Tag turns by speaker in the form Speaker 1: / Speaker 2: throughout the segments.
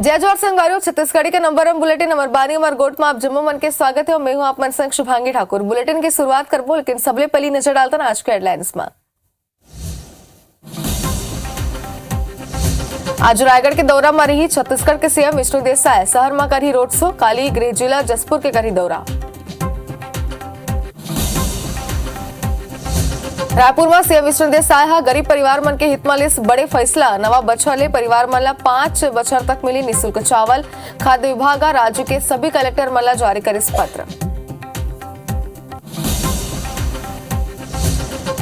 Speaker 1: जय जोहार संगवारियों, छत्तीसगढ़ी के नंबर 1 बुलेटिन नंबर 12 नंबर गोट में आप जम्मू मन के स्वागत है और मैं हूं आप मन संग शुभांगी ठाकुर। बुलेटिन की शुरुआत करबो, लेकिन सबले पहली नजर डालता ना आज के हेडलाइंस में। आज रायगढ़ के दौरा में रही छत्तीसगढ़ के सीएम विष्णु देसाई। शहर में करी रोड शो, काली गृह जिला जसपुर के करी दौरा। रायपुर में सीएम विष्णु देसाई हा गरीब परिवार मन के हित में लिस बड़े फैसला। नवा बछर ले परिवार मन ला 5 बछर तक मिली निःशुल्क चावल। खाद्य विभाग राज्य के सभी कलेक्टर मन ला जारी करिस पत्र।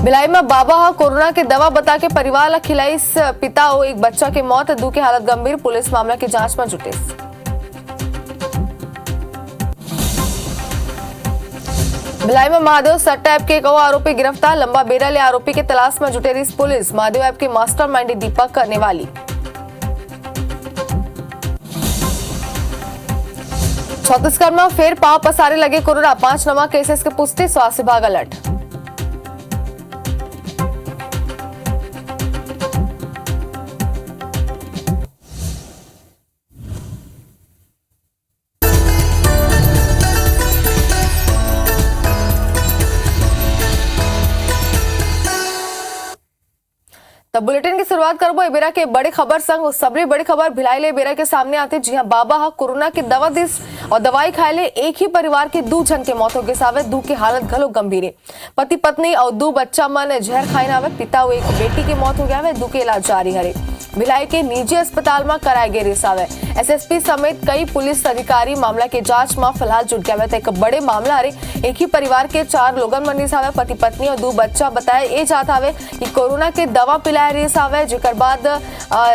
Speaker 1: भिलाई में बाबा हा कोरोना के दवा बता के परिवार ला खिलाइस पिता और एक बच्चा के मौत, दो की हालत गंभीर। पुलिस मामला की जांच में जुटिस। भिलाई में महादेव सट्टा ऐप के एक और आरोपी गिरफ्तार। लंबा बेरा ले आरोपी के तलाश में जुटे रही पुलिस। महादेव ऐप के मास्टरमाइंड दीपक करने वाली। छत्तीसगढ़ में फिर पांव पसारे लगे कोरोना, 5 नवा केसेस की पुष्टि। स्वास्थ्य विभाग अलर्ट। तब बुलेटिन की शुरुआत करबो एबेरा के बड़ी खबर संग। सबसे बड़ी खबर भिलाई ले बेरा के सामने आते। जी हां, बाबा हा कोरोना की दवा दिस और दवाई खाए ले एक ही परिवार के 2 जन के मौत हो गए सावे। 2 की हालत घलो गंभीर है। पति पत्नी और 2 बच्चा मन जहर खाए ना आवे। पिता और एक बेटी की मौत हो गया है। 2 के इलाज जारी है। भिलाई के निजी अस्पताल में कराए गए रिसावे। एसएसपी समेत कई पुलिस अधिकारी मामला की जांच में फिलहाल जुट गया है। एक बड़े मामला रे एक ही परिवार के 4 लोगन मन रिसावे। पति पत्नी और 2 बच्चा बताए ये चाहता है कि कोरोना के दवा पिलाए रिसावे, जेकर बाद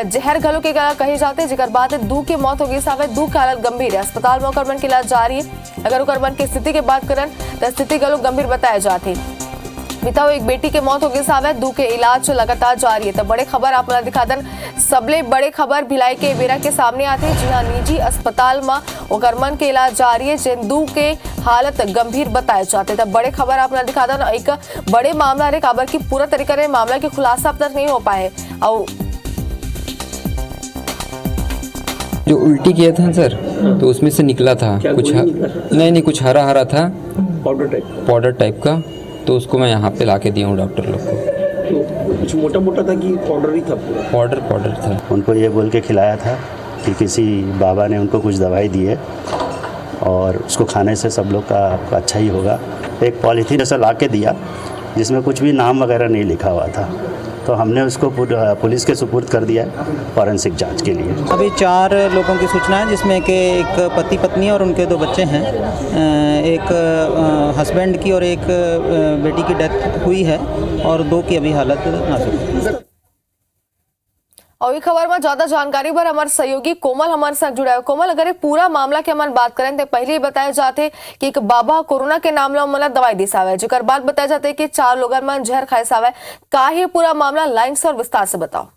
Speaker 1: जहर घलो के कहे जाते, जेकर बाद 2 की मौत हो गई सावे। 2 की हालत गंभीर है। अस्पताल में ओकर के इलाज जारी है। अगर ओकर की स्थिति की बात करन तो स्थिति घलो गंभीर बताए जाते। पिता और एक बेटी के मौत हो गई सावे। 2 के इलाज लगातार जारी है। तो बड़े खबर आप दिखा दन। सबले बड़े खबर भिलाई के बेरा के सामने आते। जी हाँ, निजी अस्पताल में ओकर के इलाज जारी है, जिन 2 के हालत गंभीर बताए जाते। तब बड़े खबर आप दिखा दन। एक बड़े मामला रे काबर की पूरा तरीका रे मामला की खुलासा अब तक नहीं हो पाए। और
Speaker 2: जो उल्टी किया था सर, तो उसमें से निकला था कुछ नहीं कुछ हरा हरा था, पाउडर टाइप का। तो उसको मैं यहाँ पे लाके दिया हूँ डॉक्टर लोग को।
Speaker 3: तो कुछ मोटा मोटा था कि पाउडर ही था?
Speaker 2: पाउडर था।
Speaker 4: उनको ये बोल के खिलाया था कि किसी बाबा ने उनको कुछ दवाई दी है और उसको खाने से सब लोग का अच्छा ही होगा। एक पॉलीथीन ऐसा ला के दिया जिसमें कुछ भी नाम वगैरह नहीं लिखा हुआ था। तो हमने उसको पुलिस के सुपुर्द कर दिया है फॉरेंसिक जांच के लिए।
Speaker 5: अभी 4 लोगों की सूचना है, जिसमें कि एक पति पत्नी और उनके 2 बच्चे हैं। एक हस्बैंड की और एक बेटी की डेथ हुई है और 2 की अभी हालत नाजुक है।
Speaker 1: और ये खबर में ज्यादा जानकारी पर हमारे सहयोगी कोमल हमारे साथ जुड़ा है। कोमल, अगर ये पूरा मामला की हमारे बात करें तो पहले ही बताए जाते कि एक बाबा कोरोना के नाम ला मतलब दवाई दी सावे, जेकर बाद बताया जाते कि 4 लोगन मन जहर खाए सावे। का ही पूरा मामला लाइन से और विस्तार से बताओ।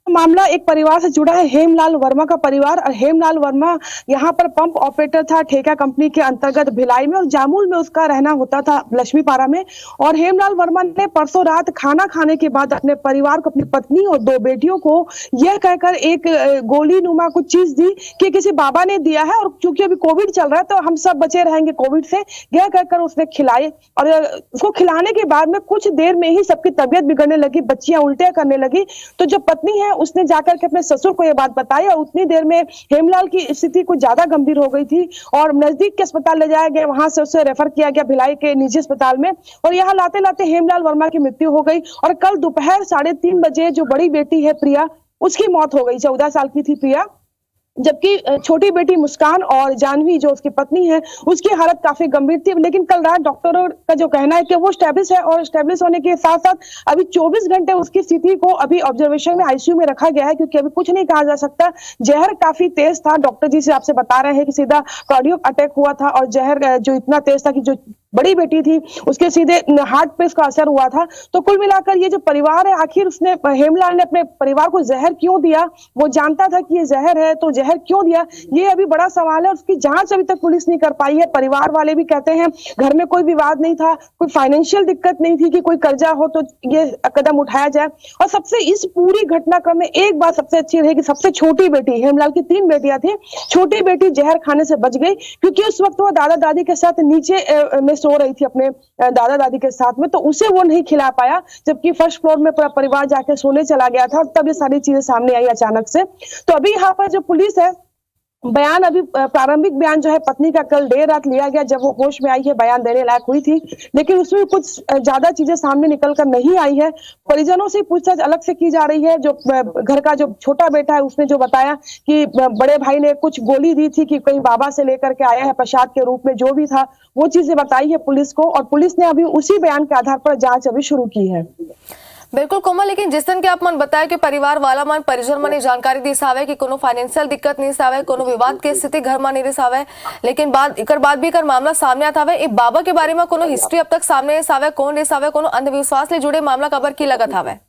Speaker 6: मामला एक परिवार से जुड़ा है, हेमलाल वर्मा का परिवार। और हेमलाल वर्मा यहाँ पर पंप ऑपरेटर था ठेका कंपनी के अंतर्गत भिलाई में, और जामुल में उसका रहना होता था, लक्ष्मीपारा में। और हेमलाल वर्मा ने परसों रात खाना खाने के बाद अपने परिवार को, अपनी पत्नी और 2 बेटियों को यह कहकर एक गोली नुमा कुछ चीज दी कि किसी बाबा ने दिया है, और क्योंकि अभी कोविड चल रहा है तो हम सब बचे रहेंगे कोविड से, यह कहकर उसने खिलाए। और उसको खिलाने के बाद में कुछ देर में ही सबकी तबीयत बिगड़ने लगी, बच्चियां उल्टियां करने लगी। तो जो पत्नी है उसने जाकर के अपने ससुर को यह बात बताई, और उतनी देर में हेमलाल की स्थिति कुछ ज्यादा गंभीर हो गई थी और नजदीक के अस्पताल ले जाया गया। वहां से उसे रेफर किया गया भिलाई के निजी अस्पताल में, और यहाँ लाते लाते हेमलाल वर्मा की मृत्यु हो गई। और कल दोपहर 3:30 बजे जो बड़ी बेटी है प्रिया, उसकी मौत हो गई। 14 साल की थी प्रिया, जबकि छोटी बेटी मुस्कान और जानवी जो उसकी पत्नी है, उसकी हालत काफी गंभीर थी। लेकिन कल रात डॉक्टरों का जो कहना है कि वो स्टेब्लिश है, और स्टेब्लिश होने के साथ साथ अभी 24 घंटे उसकी स्थिति को अभी ऑब्जर्वेशन में आईसीयू में रखा गया है, क्योंकि अभी कुछ नहीं कहा जा सकता। जहर काफी तेज था, डॉक्टर जी से आपसे बता रहे हैं कि सीधा कार्डियक अटैक हुआ था, और जहर जो इतना तेज था कि जो बड़ी बेटी थी, उसके सीधे हार्ट पे इसका असर हुआ था। तो कुल मिलाकर ये जो परिवार है, आखिर उसने हेमलाल ने अपने परिवार को जहर क्यों दिया, वो जानता था कि ये जहर है तो जहर क्यों दिया, ये अभी बड़ा सवाल है। उसकी जांच अभी तक पुलिस नहीं कर पाई है। परिवार वाले भी कहते हैं घर में कोई विवाद नहीं था, कोई फाइनेंशियल दिक्कत नहीं थी कि कोई कर्जा हो तो ये कदम उठाया जाए। और सबसे इस पूरी घटनाक्रम में एक बात सबसे अच्छी रही कि सबसे छोटी बेटी, हेमलाल की 3 बेटियां थी, छोटी बेटी जहर खाने से बच गई, क्योंकि उस वक्त वो दादा दादी के साथ नीचे में सो रही थी अपने दादा दादी के साथ में, तो उसे वो नहीं खिला पाया, जबकि फर्स्ट फ्लोर में पूरा परिवार जाके सोने चला गया था। और तब ये सारी चीजें सामने आई अचानक से। तो अभी यहाँ पर जो पुलिस है, बयान अभी प्रारंभिक बयान जो है पत्नी का कल देर रात लिया गया, जब वो होश में आई है, बयान देने लायक हुई थी, लेकिन उसमें कुछ ज्यादा चीजें सामने निकल कर नहीं आई है। परिजनों से पूछताछ अलग से की जा रही है। जो घर का जो छोटा बेटा है उसने जो बताया कि बड़े भाई ने कुछ गोली दी थी कि कहीं बाबा से लेकर के आया है, प्रसाद के रूप में, जो भी था वो चीजें बताई है पुलिस को, और पुलिस ने अभी उसी बयान के आधार पर जांच अभी शुरू की है।
Speaker 1: बिल्कुल कोमल, लेकिन जिस दिन के आप मन बताया कि परिवार वाला मन परिजन मन जानकारी दी सावे कि कोनो फाइनेंशियल दिक्कत नहीं सावे, कोनो विवाद के स्थिति घर में नहीं सावे, लेकिन बाद भी कर मामला सामने आता है। एक बाबा के बारे में कोनो हिस्ट्री अब तक सामने सावे, कौन रे सावे, कोनो अंधविश्वास ले जुड़े मामला खबर की लगत हवे?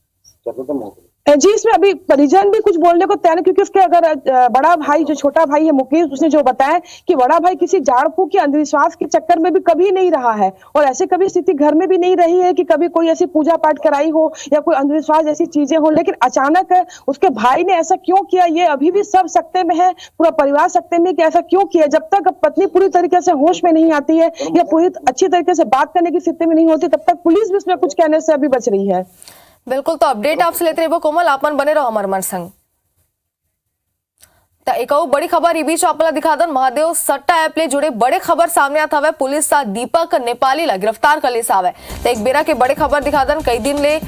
Speaker 6: जी, इसमें अभी परिजन भी कुछ बोलने को तैयार है, क्योंकि उसके अगर बड़ा भाई, जो छोटा भाई है मुकेश, उसने जो बताया कि बड़ा भाई किसी झाड़ फूक के अंधविश्वास के चक्कर में भी कभी नहीं रहा है, और ऐसे कभी स्थिति घर में भी नहीं रही है कि कभी कोई ऐसी पूजा पाठ कराई हो या कोई अंधविश्वास जैसी चीजें हो। लेकिन अचानक उसके भाई ने ऐसा क्यों किया, ये अभी भी सब सकते में है, पूरा परिवार सकते में कि ऐसा क्यों किया। जब तक पत्नी पूरी तरीके से होश में नहीं आती है या पूरी अच्छी तरीके से बात करने की स्थिति में नहीं होती, तब तक पुलिस भी उसमें कुछ कहने से अभी बच रही है।
Speaker 1: बिल्कुल, तो अपडेट आपसे लेते रहो कोमल, आप मन बने रहो हमारे मन संग। तो एक और बड़ी खबर ई बीच आपला दिखा दन, महादेव सट्टा ऐप ले जुड़े बड़े खबर सामने आता है। पुलिस सा दीपक नेपाली ला गिरफ्तार कर ले सावे। तो एक बेरा के बड़े खबर दिखा दन, कई दिन ले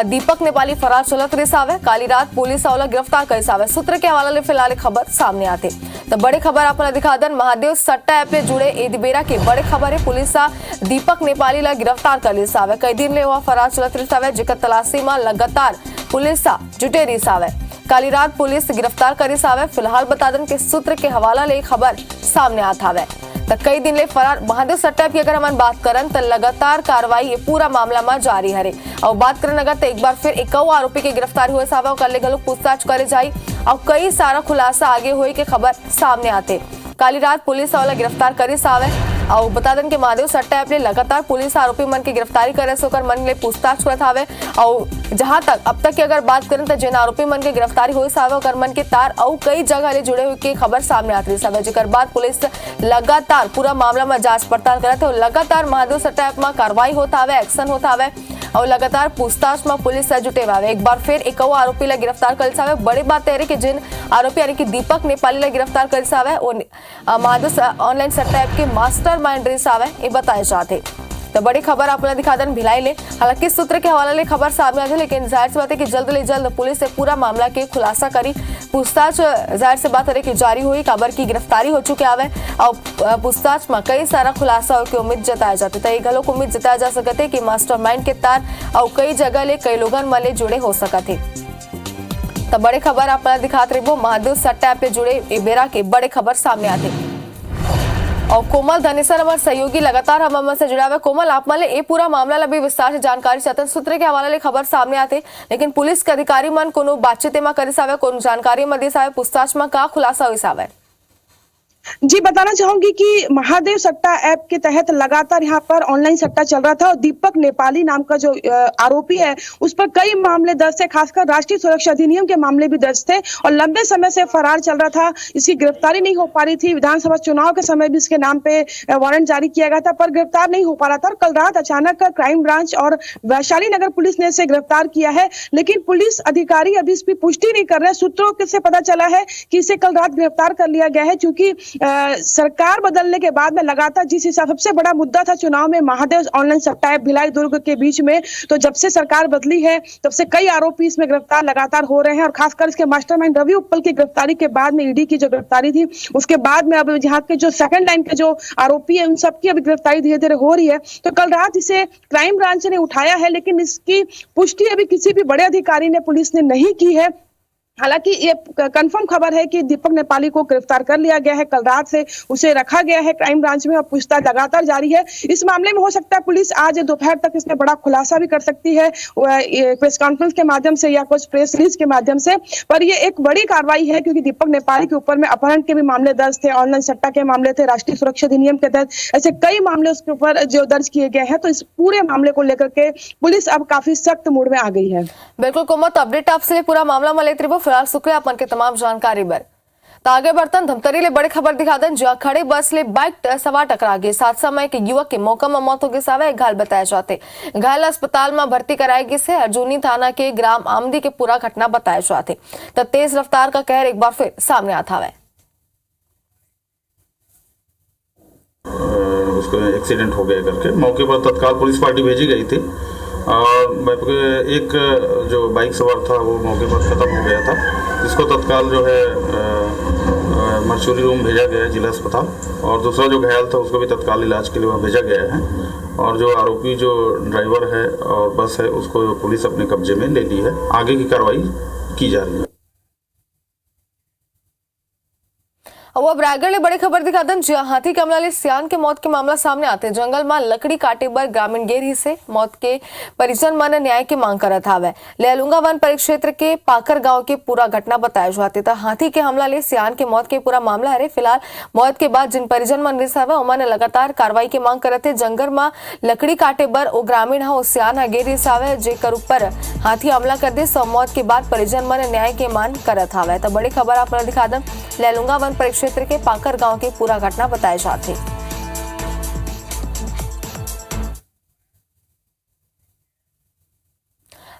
Speaker 1: दीपक नेपाली फरार चलत रहे सावे, काली रात पुलिस वाला गिरफ्तार कर सावे। सूत्र के हवाले ले फिलहाल खबर सामने आते। तो बड़े खबर आपला दिखा दन, महादेव सट्टा ऐप ले जुड़े एक बेरा के बड़े खबर है, पुलिस सा दीपक नेपाली ला गिरफ्तार कर ले सावे। कई दिन ले वह फरार चलत रहे सावे, जेकर तलाशी में लगातार पुलिस सा जुटे रही सावे। काली रात पुलिस गिरफ्तार करी सावे। फिलहाल बता दें कि सूत्र के हवाला ले खबर सामने आता है। तो कई दिन ले फरार महादेव सट्टा की अगर हम बात करन तो लगातार कार्रवाई ये पूरा मामला में जारी है। और बात करने लगा तो एक बार फिर एक और आरोपी की गिरफ्तारी हुए सावे, और कल गलो पूछताछ करे जाई और कई सारा खुलासा आगे हुई के खबर सामने आते। काली रात पुलिस वाला गिरफ्तार करी सावे। और बता दें कि महादेव सट्टा ऐप ने लगातार पुलिस आरोपी मन की गिरफ्तारी करे सोकर मन ले पूछताछ करत हावे। और जहां तक अब तक की अगर बात करें तो जिन आरोपी मन की गिरफ्तारी हुई सावे ओकर मन के तार और कई जगह ले जुड़े हुए की खबर सामने आती सावे, जेकर बाद पुलिस लगातार पूरा मामला में जांच पड़ताल करत है। लगातार महादेव सट्टा ऐप में कार्रवाई होता है, एक्शन होता है, और लगातार पूछताछ में पुलिस से जुटे हुए। एक बार फिर एक और आरोपी ला गिरफ्तार कर सावे। बड़ी बात है कि जिन आरोपी यानी कि दीपक नेपाली ला गिरफ्तार कर सावे वो महादेव ऑनलाइन सट्टा ऐप के मास्टर माइंड रही सावे, ये बताए जाते। तो बड़ी खबर आपने दिखा दें भिलाई ले, हालांकि सूत्र के हवाले ले खबर सामने आई है, लेकिन जाहिर सी बात है कि जल्द ले जल्द पुलिस से पूरा मामला के खुलासा करी। पूछताछ जाहिर से बात है कि जारी हुई, खबर की गिरफ्तारी हो चुके आवे और पूछताछ में कई सारा खुलासा की उम्मीद जताया जाती है। गलों को उम्मीद जताया जा सकते कि मास्टरमाइंड के तार और कई जगह ले कई लोगन मले जुड़े हो सकते। तो बड़े खबर आपने दिखाते रहो, महादेव सट्टा ऐप जुड़े बेरा के बड़े खबर सामने आते। और कोमल धनेसर हमारे सहयोगी लगातार हम से जुड़ा हुआ। कोमल, आप माले ये पूरा मामला अभी विस्तार से जानकारी चाहते हैं। सूत्र के हवाले ले खबर सामने आते, लेकिन पुलिस के अधिकारी मन कोनो बातचीत में करे सावे, कोनो जानकारी में दे सावे, पूछताछ में का खुलासा हुई सावे?
Speaker 6: जी, बताना चाहूंगी कि महादेव सट्टा ऐप के तहत लगातार यहाँ पर ऑनलाइन सट्टा चल रहा था, और दीपक नेपाली नाम का जो आरोपी है उस पर कई मामले दर्ज थे, खासकर राष्ट्रीय सुरक्षा अधिनियम के मामले भी दर्ज थे, और लंबे समय से फरार चल रहा था। इसकी गिरफ्तारी नहीं हो पा रही थी। विधानसभा चुनाव के समय भी इसके नाम पे वारंट जारी किया गया था, पर गिरफ्तार नहीं हो पा रहा था। और कल रात अचानक क्राइम ब्रांच और वैशाली नगर पुलिस ने इसे गिरफ्तार किया है, लेकिन पुलिस अधिकारी अभी इसकी पुष्टि नहीं कर रहे। सूत्रों से पता चला है कि इसे कल रात गिरफ्तार कर लिया गया है, क्योंकि सरकार बदलने के बाद में लगातार जिस हिसाब सबसे बड़ा मुद्दा था चुनाव में महादेव ऑनलाइन सट्टा ऐप भिलाई दुर्ग के बीच में, तो जब से सरकार बदली है तब से कई आरोपी इसमें गिरफ्तार लगातार हो रहे हैं। और खासकर इसके मास्टरमाइंड रवि उप्पल की गिरफ्तारी के बाद में ईडी की जो गिरफ्तारी थी उसके बाद में अब यहाँ के जो सेकंड लाइन के जो आरोपी है उन सबकी अभी गिरफ्तारी धीरे धीरे हो रही है। तो कल रात इसे क्राइम ब्रांच ने उठाया है, लेकिन इसकी पुष्टि अभी किसी भी बड़े अधिकारी ने पुलिस ने नहीं की है। हालांकि ये कंफर्म खबर है कि दीपक नेपाली को गिरफ्तार कर लिया गया है। कल रात से उसे रखा गया है क्राइम ब्रांच में और पूछताछ लगातार जारी है। इस मामले में हो सकता है पुलिस आज दोपहर तक इसमें बड़ा खुलासा भी कर सकती है, प्रेस कॉन्फ्रेंस के माध्यम से या कुछ प्रेस रिलीज के माध्यम से। पर ये एक बड़ी कार्रवाई है क्योंकि दीपक नेपाली के ऊपर में अपहरण के भी मामले दर्ज थे, ऑनलाइन सट्टा के मामले थे, राष्ट्रीय सुरक्षा अधिनियम के तहत ऐसे कई मामले उसके ऊपर जो दर्ज किए गए हैं। तो इस पूरे मामले को लेकर के पुलिस अब काफी सख्त मूड में आ गई है।
Speaker 1: बिल्कुल कोमल, तो अपडेट आपसे पूरा मामला में लेते रहो। फिलहाल शुक्रिया अपन के तमाम जानकारी बर। तो आगे बढ़तन धमतरी ले बड़ी खबर दिखा दें, जहां खड़े बस ले बाइक सवार टकरा गई। हादसा में एक युवक के मौका में मौत हो गई सावे, घायल बताया जाते। घायल अस्पताल में भर्ती कराई गई से अर्जुनी थाना के ग्राम आमदी के पूरा घटना बताया जाते। तो तेज रफ्तार का कहर एक बार फिर सामने आता है।
Speaker 7: उसको एक्सीडेंट हो गया करके मौके पर तत्काल पुलिस पार्टी भेजी गई थी और एक जो बाइक सवार था वो मौके पर खत्म हो गया था, जिसको तत्काल जो है मर्चुरी रूम भेजा गया है जिला अस्पताल, और दूसरा जो घायल था उसको भी तत्काल इलाज के लिए वहाँ भेजा गया है। और जो आरोपी जो ड्राइवर है और बस है उसको पुलिस अपने कब्जे में ले ली है। आगे की कार्रवाई की जा रही है।
Speaker 1: अब रायगढ़ में बड़ी खबर दिखा दें, जहां हाथी के हमला ले सियान के मौत के मामला सामने आते। जंगल में लकड़ी काटे पर ग्रामीण गेर से मौत के परिजन मन न्याय की मांग करत हावे। लेलुंगा वन परिक्षेत्र के पाकर गांव के पूरा घटना बताया जाते था। हाथी के हमला ले सियान के मौत के पूरा मामला है। फिलहाल मौत के बाद जिन परिजन मन रिस हावे उन्होंने लगातार कार्रवाई की मांग करते। जंगल में लकड़ी काटे पर ओ ग्रामीण हा सियान गेर रिस हावे जेकर ऊपर हाथी हमला कर दे। सौ मौत के बाद परिजन मन न्याय की मांग करत हावे। तो बड़ी खबर आप दिखा दें, लेलुंगा वन परिक्षेत्र के पाकर गांव की पूरा घटना बताया जाती।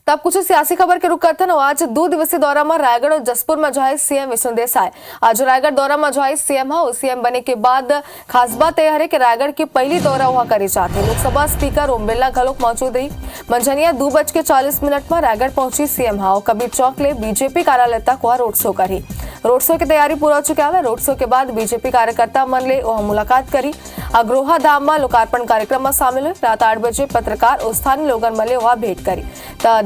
Speaker 1: तब कुछ सियासी खबर के रुख करते हैं। आज 2 दिवसीय दौरा में रायगढ़ और जसपुर में जाए सीएम विष्णु देसाई। आज रायगढ़ दौरा में जाए सीएम है। सीएम बने के बाद खास बात यह है कि रायगढ़ की पहली दौरा हुआ करी जाती। लोकसभा स्पीकर ओम बिरला घलोक मौजूद रही। मंझनिया 2:40 में रायगढ़ पहुंची सीएम हाउ कबीर चौक ले बीजेपी कार्यालय तक वह रोड शो करी। रोड शो की तैयारी पूरा हो चुका है। रोड शो के बाद बीजेपी कार्यकर्ता मन ले वह मुलाकात करी। अग्रोहा धाम में लोकार्पण कार्यक्रम में शामिल हुए। रात 8 बजे पत्रकार और स्थानीय लोगन मले वह भेंट करी।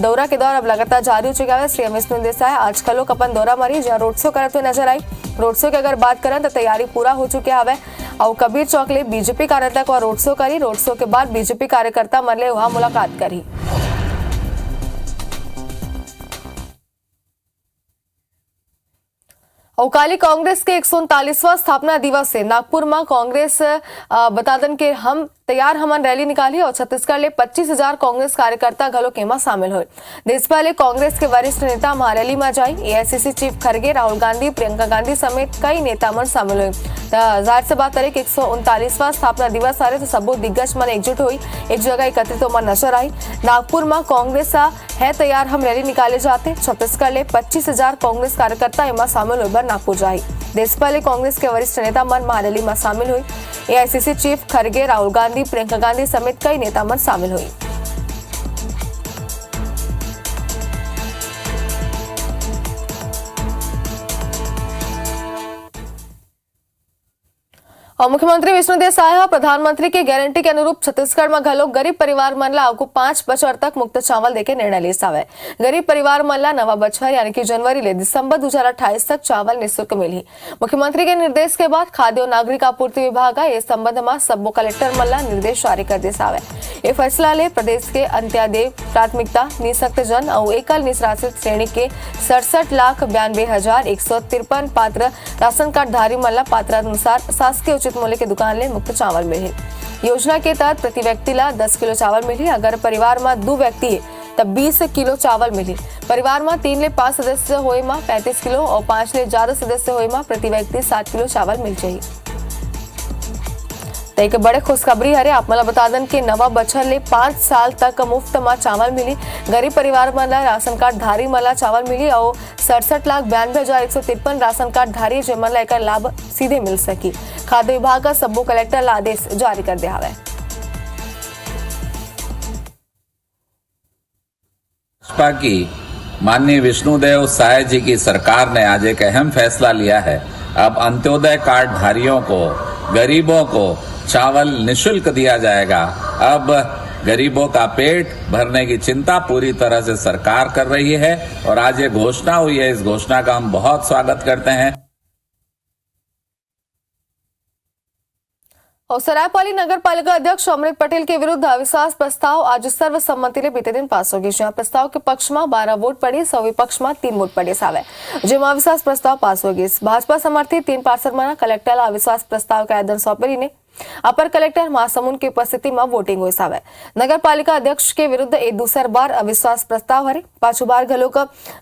Speaker 1: दौरा के दौर अब लगातार जारी हो चुका है। सीएम विष्णु देसाई आज खलोक अपन दौरा मारी, जहां रोड शो करते हुए नजर आई। रोड शो की अगर बात करें तो तैयारी पूरा हो चुकी है और कबीर चौक ले बीजेपी कार्यकर्ता को रोड शो करी। रोड शो के बाद बीजेपी कार्यकर्ता मन ले वहां मुलाकात करी। अवकाली कांग्रेस के 139वां स्थापना दिवस से नागपुर में कांग्रेस बता दें कि हम तैयार हमन रैली निकाली और छत्तीसगढ़ ले 25,000 कांग्रेस कार्यकर्ता घलो केमा शामिल हुए। देश पहले कांग्रेस के वरिष्ठ नेता महारैली में जाई। एआईसीसी चीफ खड़गे, राहुल गांधी, प्रियंका गांधी समेत कई नेता मन शामिल हुए। जाहिर से बात है कि 139वां स्थापना दिवस आ रहे तो सबो दिग्गज मन एकजुट हुई, एक जगह एकत्रित मन नजर आई। नागपुर में कांग्रेस है तैयार हम रैली निकाले जाते। छत्तीसगढ़ ले 25,000 कांग्रेस कार्यकर्ता एमा शामिल होकर नागपुर जाई। देश पहले कांग्रेस के वरिष्ठ नेता मन महारैली में शामिल हुई। एआईसीसी चीफ खड़गे, राहुल गांधी, प्रियंका गांधी समेत कई नेता मन शामिल हुई। और मुख्यमंत्री विष्णु देसाई प्रधानमंत्री के गारंटी के अनुरूप छत्तीसगढ़ में घलो गरीब परिवार मन ला आपको 5 बछर तक मुफ्त चावल देके निर्णय ले सावे। गरीब परिवार मन ला नवा बछर यानी कि जनवरी ले दिसंबर 2028 तक चावल निःशुल्क मिली। मुख्यमंत्री के निर्देश के बाद खाद्य और नागरिक आपूर्ति विभाग इस संबंध में सबो कलेक्टर मन ला निर्देश जारी कर दे सावे। ये फैसला ले प्रदेश के अंत्योदय प्राथमिकता निःशक्त जन और एकल निराश्रित श्रेणी के 67,92,153 पात्र राशन कार्ड धारी मन ला पात्र अनुसार शासकीय उचित मूल्य के दुकान ले मुफ्त चावल मिली। योजना के तहत प्रति व्यक्ति ला 10 किलो चावल मिली। अगर परिवार में 2 व्यक्ति है तब 20 किलो चावल मिली। परिवार में 3 ले 5 सदस्य होए में 35 किलो और 5 ले ज्यादा सदस्य होए में प्रति व्यक्ति 7 किलो चावल मिल जाये। एक बड़े खुशखबरी है आप मला बता दें कि नवा बछर ले 5 साल तक मुफ्त में चावल मिली। गरीब परिवार मन ला राशन कार्ड धारी मन ला चावल मिली और 67,92,153 राशन कार्ड धारी जेमन ला एकर लाभ सीधे मिल सकी। खाद्य विभाग का सबो कलेक्टर ला आदेश जारी कर दिया है।
Speaker 8: भाजपा की माननीय विष्णुदेव साय जी की सरकार ने आज एक अहम फैसला लिया है। अब अंत्योदय कार्ड धारियों को, गरीबों को चावल निःशुल्क दिया जाएगा। अब गरीबों का पेट भरने की चिंता पूरी तरह से सरकार कर रही है और आज ये घोषणा हुई है, इस घोषणा का हम बहुत स्वागत करते हैं।
Speaker 1: और सरायपाली नगर पालिका अध्यक्ष अमृत पटेल के विरुद्ध अविश्वास प्रस्ताव आज सर्वसम्मति बीते दिन पास हो गई, જ્યાં प्रस्ताव के पक्ष में 12 वोट पड़ी, सौ विपक्ष में 3 वोट पड़े सावे, જેમાં अविश्वास प्रस्ताव पास हो गई। भाजपा समर्थित 3 पार्षदमाना कलेक्टर अविश्वास प्रस्ताव के आवेदन सौंपेलीने अपर कलेक्टर महासमुंद की उपस्थिति में वोटिंग हुई सावे। नगर पालिका अध्यक्ष के विरुद्ध एक दूसर बार अविश्वास प्रस्ताव हरे, पाछू बार घलोक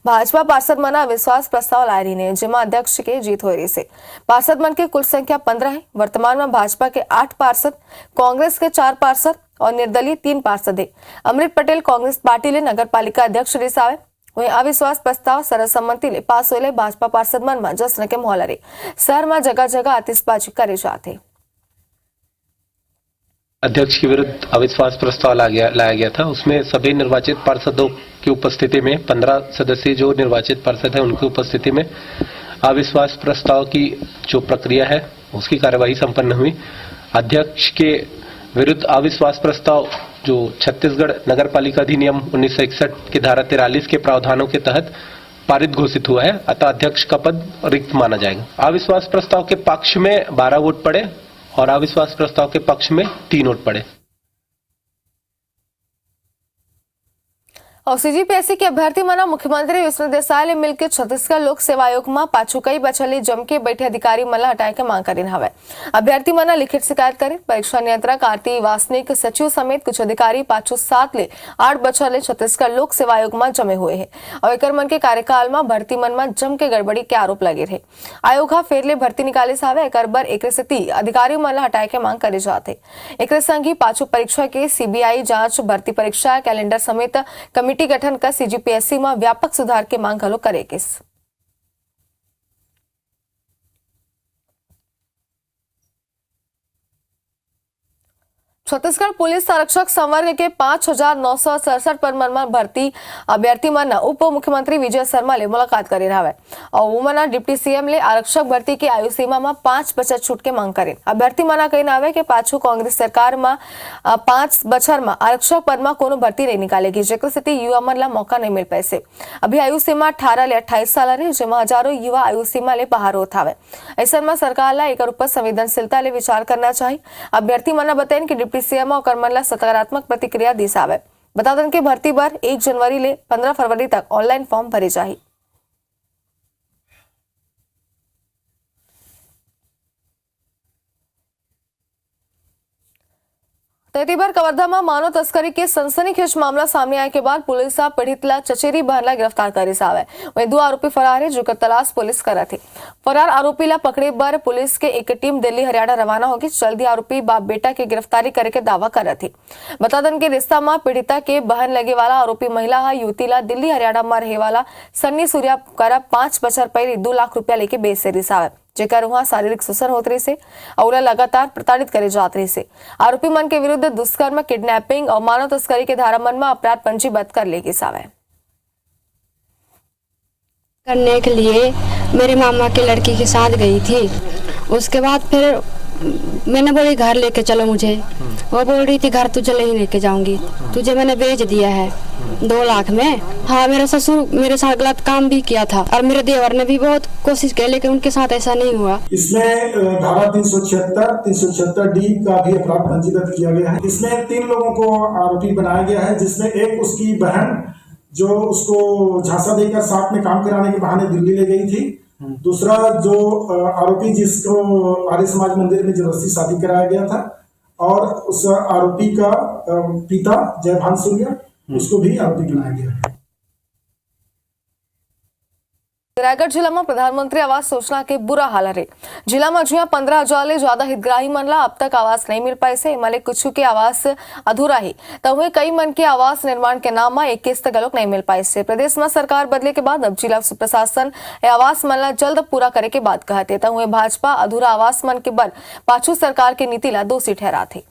Speaker 1: भाजपा पार्षद मन अविश्वास प्रस्ताव लाई रही ने, जेमा अध्यक्ष के जीत हो रही से। पार्षद मन की कुल संख्या 15 है। वर्तमान में भाजपा के 8 पार्षद, कांग्रेस के 4 पार्षद और निर्दलीय 3 पार्षद है। अमृत पटेल कांग्रेस पार्टी ले नगर पालिका अध्यक्ष रिसावे, वही अविश्वास प्रस्ताव सर्वसम्मति ले पास होले भाजपा पार्षद मन में जश्न के माहौल रहे। शहर में जगह जगह आतिशबाजी करे जाते।
Speaker 9: अध्यक्ष के विरुद्ध अविश्वास प्रस्ताव लाया गया था। उसमें सभी निर्वाचित पार्षदों की उपस्थिति में 15 सदस्यीय जो निर्वाचित पार्षद हैं उनकी उपस्थिति में अविश्वास प्रस्ताव की जो प्रक्रिया है उसकी कार्यवाही संपन्न हुई। अध्यक्ष के विरुद्ध अविश्वास प्रस्ताव जो छत्तीसगढ़ नगर पालिका अधिनियम 1961 की धारा 43 के प्रावधानों के तहत पारित घोषित हुआ है, अतः अध्यक्ष का पद रिक्त माना जाएगा। अविश्वास प्रस्ताव के पक्ष में 12 वोट पड़े और अविश्वास प्रस्ताव के पक्ष में 3 वोट पड़े।
Speaker 1: और सीजीपीएससी के अभ्यर्थी मना मुख्यमंत्री विष्णु देसाई ले मिलकर छत्तीसगढ़ लोक सेवा आयोग में पाछू कई बछले जमके बैठे अधिकारी मन हटाए के मांग करीन हवे। अभ्यर्थी मना लिखित शिकायत करे। परीक्षा नियंत्रक आरती वासनिक, सचिव समेत कुछ अधिकारी पाछू 7 ले 8 बछले छत्तीसगढ़ लोक सेवा आयोग में जमे हुए हैं और एकर मन के कार्यकाल में भर्ती मन में जम के गड़बड़ी के आरोप लगे रहे। आयोग हा फेर ले भर्ती निकाले सावे, एकर बर एकरे सेती अधिकारी मन हटाए के मांग करे जाते। एकरे संग ही पाछू परीक्षा के सीबीआई जांच, भर्ती परीक्षा कैलेंडर समेत कमिटी गठन का सीजीपीएससी में व्यापक सुधार के मांग घलो करेगी। छत्तीसगढ़ पुलिस आरक्षक संवर्ग के 5,967 पद में भर्ती अभ्यर्थी मन उप मुख्यमंत्री विजय शर्मा ले मुलाकात करे हवे और वोमना डिप्टी सीएम ले आरक्षक भर्ती की आयु सीमा में 5 बछर छूट के मांग करे। अभ्यर्थी मना कहना हवे कि पाछू कांग्रेस सरकार में 5 बछर में आरक्षक पद में कोनो भर्ती नहीं निकालेगी, जेकर स्थिति युवा मन ला मौका नहीं मिल पैसे। अभी आयु सीमा 18 ले 28 साल रहे, जेमा हजारों युवा आयु सीमा ले बाहर होत हवे। ऐसा में सरकार ला एकर ऊपर संवेदनशीलता ले विचार करना चाहिए। अभ्यर्थी मना बताएं कि डिप्टी सीएम और कर्मन सकारात्मक प्रतिक्रिया दी सावे। बता दें कि भर्ती पर 1 जनवरी ले 15 फरवरी तक ऑनलाइन फॉर्म भरे जाए। तेतीबर कवर्धा में मानव तस्करी के सनसनीखेज मामला सामने आने के बाद पुलिस पीड़ितला चचेरी बहनला गिरफ्तार करी सावे। वहीं 2 आरोपी फरार है, जेकर तलाश पुलिस कर थी। फरार आरोपी ला पकड़े बर पुलिस के एक टीम दिल्ली हरियाणा रवाना होगी। जल्दी आरोपी बाप बेटा की गिरफ्तारी करे के दावा कर थी। बता दें कि रिश्ता में पीड़िता के बहन लगे वाला आरोपी महिला युवती ला दिल्ली हरियाणा में रहे वाला सन्नी सूर्या कर 5 बछर पहले 2 लाख रुपया लेके बेच से रिसावे, जेकर वहां शारीरिक शोषण होत रही से और लगातार प्रताड़ित करे जात रही से। आरोपी मन के विरुद्ध दुष्कर्म, किडनैपिंग और मानव तस्करी के धारा मन में अपराध पंजीबद्ध कर लेगी सावे।
Speaker 10: करने के लिए मेरे मामा के लड़की के साथ गई थी। उसके बाद फिर मैंने बोली घर लेके चलो मुझे। वो बोल रही थी घर तुझे नहीं लेके जाऊंगी, तुझे मैंने बेच दिया है 2 लाख में। हाँ, मेरे ससुर मेरे साथ गलत काम भी किया था और मेरे देवर ने भी बहुत कोशिश की, लेकिन उनके साथ ऐसा नहीं हुआ।
Speaker 11: इसमें धारा 376 डी का भी अपराध पंजीबद्ध किया गया है। इसमें 3 लोगों को आरोपी बनाया गया है, जिसमें एक उसकी बहन जो उसको झांसा देकर साथ में काम कराने के बहाने दिल्ली ले गई थी। दूसरा जो आरोपी जिसको आर्य समाज मंदिर में जबरदस्ती शादी कराया गया था, और उस आरोपी का पिता जयभान सूर्या, उसको भी आरोपी बनाया गया है।
Speaker 1: रायगढ़ जिला में प्रधानमंत्री आवास योजना के बुरा हाल है। जिला में ज्यादा 15,000 ले ज्यादा हितग्राही मन ला अब तक आवास नहीं मिल पाए से। मले कुछ के आवास अधूरा ही तो वही कई मन के आवास निर्माण के नाम में 1 किस्त गलोक नहीं मिल पाए से। प्रदेश में सरकार बदले के बाद अब जिला प्रशासन आवास मन ला जल्द पूरा करे के बात कहते, तो वही भाजपा अधूरा आवास मन के बल पाछू सरकार के नीति ला दोषी ठहरा थे।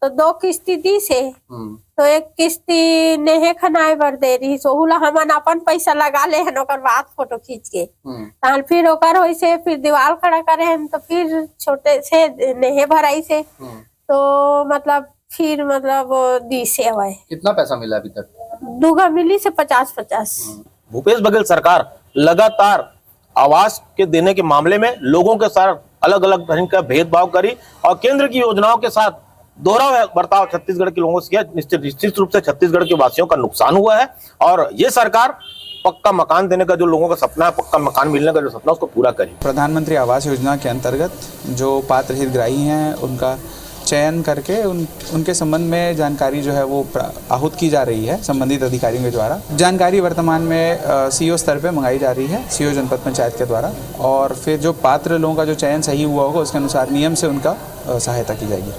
Speaker 12: तो 2 किस्ती दी से तो 1 किस्ती नेहे खनाए बर दे रही, सोहुला हमन अपन पैसा लगा ले हन, ओकर बाद फोटो खींच के ताल फिर ओकर होई से फिर दीवार खड़ा करे हम, तो फिर छोटे से नेहे भराई से तो मतलब फिर मतलब दी से हुआ है।
Speaker 13: कितना पैसा मिला अभी तक?
Speaker 12: दूगा मिली से 50-50।
Speaker 3: भूपेश बघेल सरकार लगातार आवास के देने के मामले में लोगों के साथ अलग अलग ढंग का भेदभाव करी और केंद्र की योजनाओं के साथ दोहरा बर्ताव छत्तीसगढ़ के लोगों से किया। निश्चित रूप से छत्तीसगढ़ के वासियों का नुकसान हुआ है और ये सरकार पक्का मकान देने का जो लोगों का सपना है, पक्का मकान मिलने का जो सपना, उसको पूरा करें।
Speaker 14: प्रधानमंत्री आवास योजना के अंतर्गत जो पात्र हितग्राही हैं उनका चयन करके उनके संबंध में जानकारी जो है वो आहूत की जा रही है संबंधित अधिकारियों के द्वारा। जानकारी वर्तमान में सीओ स्तर पे मंगाई जा रही है, सीओ जनपद पंचायत के द्वारा, और फिर जो पात्र लोगों का जो चयन सही हुआ होगा उसके अनुसार नियम से उनका सहायता की जाएगी।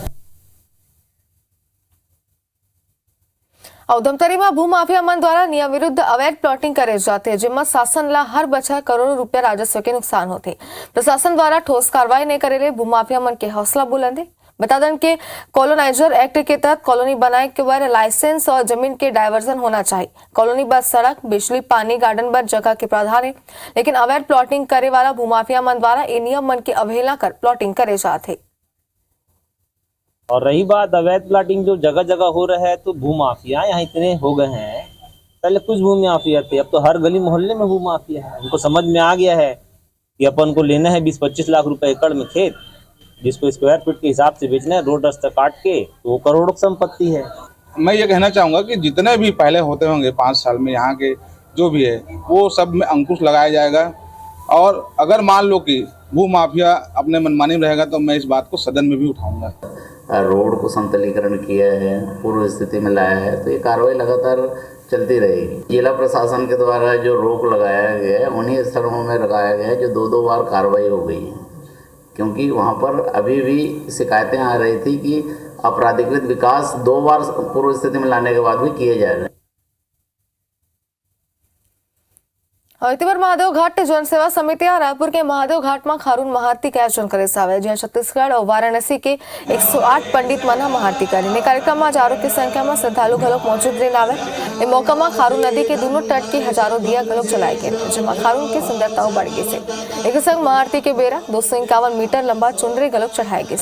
Speaker 1: धमतरीમાં ભૂમાફિયા मन द्वारा नियम विरुद्ध अवैध प्लॉटिंग करे जाते જેમાં શાસનला हर बछर करोड़ों रुपया राजस्व के नुकसान होते। प्रशासन द्वारा ठोस कार्रवाई नहीं करेले भूमाफिया मन के हौसला बुलंदे। बता दें कि कॉलोनाइजर एक्ट के तहत कॉलोनी बनाए के बार लाइसेंस और जमीन के डायवर्जन होना चाहिए। कॉलोनी पर सड़क, बिजली, पानी, गार्डन पर जगह के प्रावधान है, लेकिन अवैध प्लॉटिंग करे वाला भूमाफिया मन द्वारा ये नियम मन की अवहेलना कर प्लॉटिंग करे जाते।
Speaker 15: और रही बात अवैध प्लॉटिंग जो जगह जगह हो रहा है, तो भूमाफिया यहाँ इतने हो गए हैं। पहले कुछ भूमाफिया थे, अब तो हर गली मोहल्ले में भूमाफिया है। उनको समझ में आ गया है कि अपन को लेना है 20-25 लाख रुपए एकड़ में खेत, जिसको स्क्वायर फीट के हिसाब से बेचना है, रोड रास्ता काट के, तो वो करोड़ों की संपत्ति है।
Speaker 16: मैं ये कहना चाहूँगा कि जितने भी पहले होते होंगे 5 साल में यहाँ के जो भी है वो सब में अंकुश लगाया जाएगा। और अगर मान लो कि भूमाफिया अपने मनमानी में रहेगा तो मैं इस बात को सदन में भी उठाऊंगा।
Speaker 17: रोड को समतलीकरण किया है, पूर्व स्थिति में लाया है, तो ये कार्रवाई लगातार चलती रहेगी। जिला प्रशासन के द्वारा जो रोक लगाया गया है उन्हीं स्थलों में लगाया गया है जो 2-2 बार कार्रवाई हो गई है, क्योंकि वहाँ पर अभी भी शिकायतें आ रही थी कि अपराधिकृत विकास 2 बार पूर्व स्थिति में लाने के बाद भी किए जा रहे हैं।
Speaker 1: हरितिवर महादेव घाट जनसेवा समिति रायपुर के महादेव घाट में खारून महाआरती का आयोजन करे सावे, जहाँ छत्तीसगढ़ और वाराणसी के 108 पंडित मना महाआरती करी। कार्यक्रम में हजारों की संख्या में श्रद्धालु घलोक मौजूद रहे आवे। इस मौका में खारून नदी के दोनों तट के हजारों दिया घलोक जलाए गए, जिसमें खारून की सुंदरता बढ़ गई से। एक संग महाआरती के बेरा 251 मीटर लंबा चुनरी घलोक चढ़ाए गए।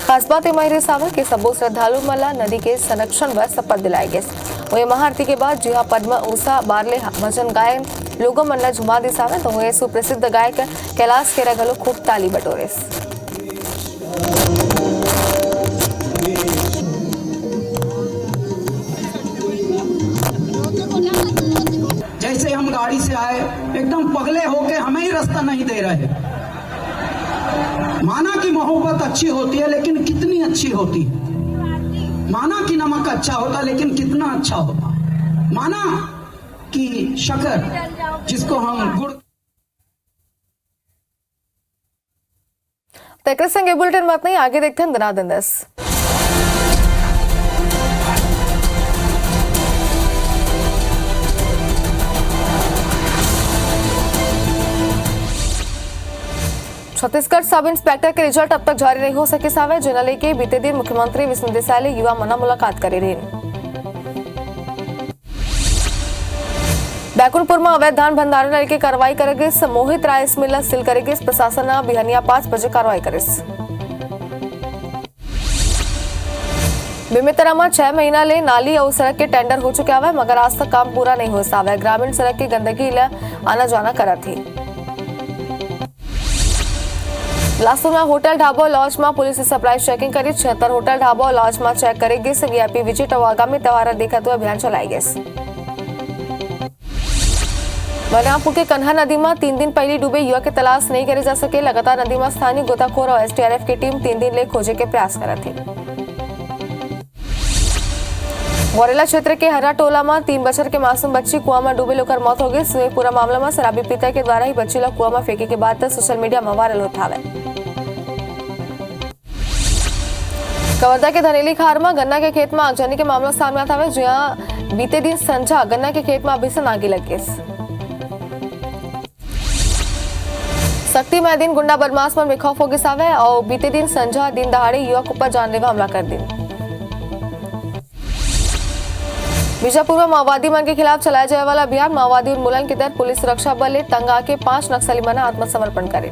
Speaker 1: खास बात यह सावे कि सबो श्रद्धालु मला नदी के संरक्षण व शपथ दिलाए गए। वही महाआरती के बाद जिहा पद्मा ऊषा बारले भजन गायन लोगों मन ने झुमा दिसावे, तो वह सुप्रसिद्ध गायक कैलाश खेरा घलो खूब ताली बटोरे।
Speaker 18: जैसे हम गाड़ी से आए एकदम पगले होके हमें ही रास्ता नहीं दे रहे। माना कि मोहब्बत अच्छी होती है, लेकिन कितनी अच्छी होती है। माना कि नमक अच्छा होता, लेकिन कितना अच्छा होता। माना कि शक्कर जिसको हम गुड़।
Speaker 1: तक संग बुलेटिन बात नहीं, आगे देखते हैं दनादन 10। छत्तीसगढ़ सब इंस्पेक्टर के रिजल्ट अब तक जारी नहीं हो सके सावे, जिन्हें लेके बीते दिन मुख्यमंत्री विष्णु देसाई ने युवा मना मुलाकात करे रही। बैकुंठपुर में अवैध धान भंडारण लेके कार्रवाई करेगी। मोहित राइस मिल सील करेगी। प्रशासन बिहनिया 5 बजे कार्रवाई करे। बेमेतरा में 6 महीना ले नाली और सड़क के टेंडर हो चुके हैं, मगर आज तक काम पूरा नहीं हो सावे। ग्रामीण सड़क की गंदगी आना जाना करा थी। बिलासपुर में होटल ढाबा लॉज में पुलिस ने सरप्राइज चेकिंग करी। 76 होटल ढाबा लॉज में चेक करेगी। वीआईपी विजिट और आगामी त्यौहार देखते हुए अभियान चलाई गई। बलरामपुर के कन्हा नदी में 3 दिन पहले डूबे युवक की तलाश नहीं करी जा सके। लगातार नदी में स्थानीय गोताखोर और एसडीआरएफ की टीम 3 दिन ले खोजे के प्रयास कर रही थी। मोरेला क्षेत्र के हरा टोला में 3 बछर के मासूम बच्ची कुआं में डूबे होकर मौत हो गई। पूरा मामला में शराबी पिता के द्वारा ही बच्ची लोग कुआं में फेंके के बाद सोशल मीडिया में वायरल होता है। कवर्धा के धनेली खार में गन्ना के खेत में आगजनी के मामला सामने आता है, जहां बीते दिन संझा गन्ना के खेत में भीषण आग लग गई। शक्ति में दिन गुंडा बदमाश पर बेखौफ हो गया और बीते दिन संझा दिन दहाड़े युवक ऊपर जानलेवा हमला कर दी। बीजापुर में माओवादी मन के खिलाफ चलाया जाने वाला अभियान माओवादी उन्मूलन के तहत पुलिस सुरक्षा बल ने तंग आके 5 नक्सली मना आत्मसमर्पण करे।